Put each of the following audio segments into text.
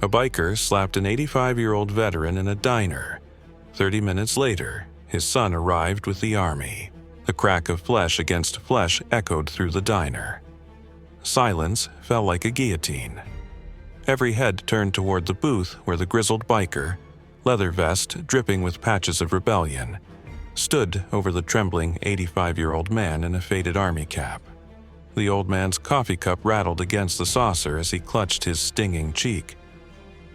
A biker slapped an 85-year-old veteran in a diner. 30 minutes later, his son arrived with the army. The crack of flesh against flesh echoed through the diner. Silence fell like a guillotine. Every head turned toward the booth where the grizzled biker, leather vest dripping with patches of rebellion, stood over the trembling 85-year-old man in a faded army cap. The old man's coffee cup rattled against the saucer as he clutched his stinging cheek.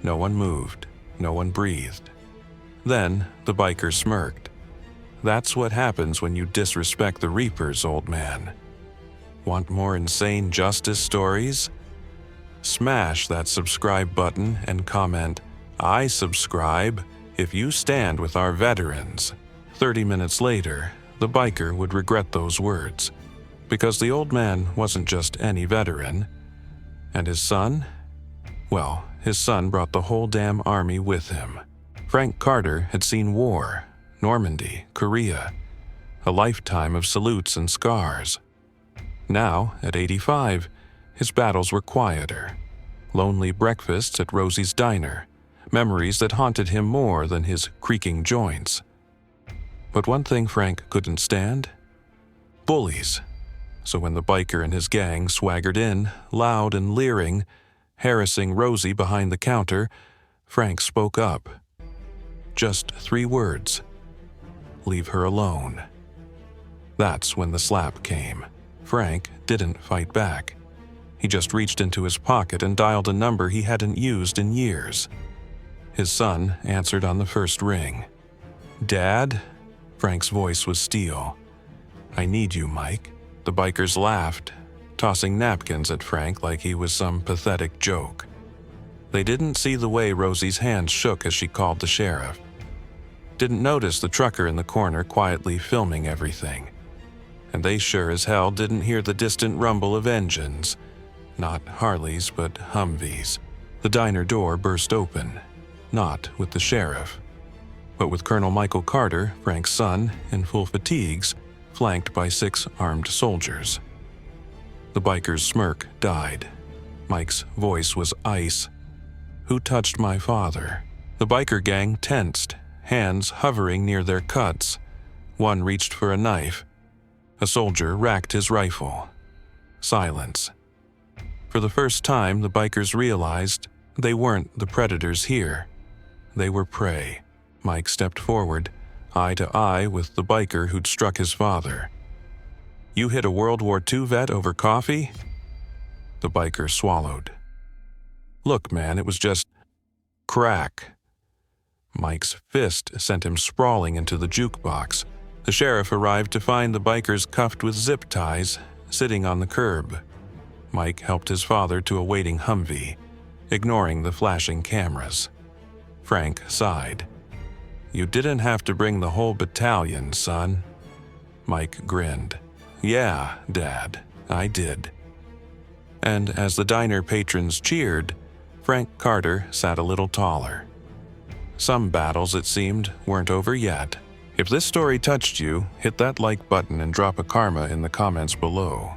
No one moved. No one breathed. Then the biker smirked. "That's what happens when you disrespect the Reapers, old man. Want more insane justice stories? Smash that subscribe button and comment, 'I subscribe,' if you stand with our veterans." 30 minutes later, the biker would regret those words, because the old man wasn't just any veteran. And his son? Well, his son brought the whole damn army with him. Frank Carter had seen war, Normandy, Korea, a lifetime of salutes and scars. Now, at 85, his battles were quieter. Lonely breakfasts at Rosie's Diner, memories that haunted him more than his creaking joints. But one thing Frank couldn't stand: bullies. So when the biker and his gang swaggered in, loud and leering, harassing Rosie behind the counter, Frank spoke up. Just 3 words: "Leave her alone." That's when the slap came. Frank didn't fight back. He just reached into his pocket and dialed a number he hadn't used in years. His son answered on the first ring. "Dad?" Frank's voice was steel. "I need you, Mike." The bikers laughed, tossing napkins at Frank like he was some pathetic joke. They didn't see the way Rosie's hands shook as she called the sheriff. Didn't notice the trucker in the corner quietly filming everything. And they sure as hell didn't hear the distant rumble of engines. Not Harleys, but Humvees. The diner door burst open, not with the sheriff, but with Colonel Michael Carter, Frank's son, in full fatigues, flanked by 6 armed soldiers. The biker's smirk died. Mike's voice was ice. "Who touched my father?" The biker gang tensed, hands hovering near their cuts. One reached for a knife. A soldier racked his rifle. Silence. For the first time, the bikers realized they weren't the predators here. They were prey. Mike stepped forward, eye to eye with the biker who'd struck his father. "You hit a World War II vet over coffee?" The biker swallowed. "Look, man, it was just crack." Mike's fist sent him sprawling into the jukebox. The sheriff arrived to find the bikers cuffed with zip ties, sitting on the curb. Mike helped his father to a waiting Humvee, ignoring the flashing cameras. Frank sighed. "You didn't have to bring the whole battalion, son." Mike grinned. "Yeah, Dad, I did." And as the diner patrons cheered, Frank Carter sat a little taller. Some battles, it seemed, weren't over yet. If this story touched you, hit that like button and drop a karma in the comments below.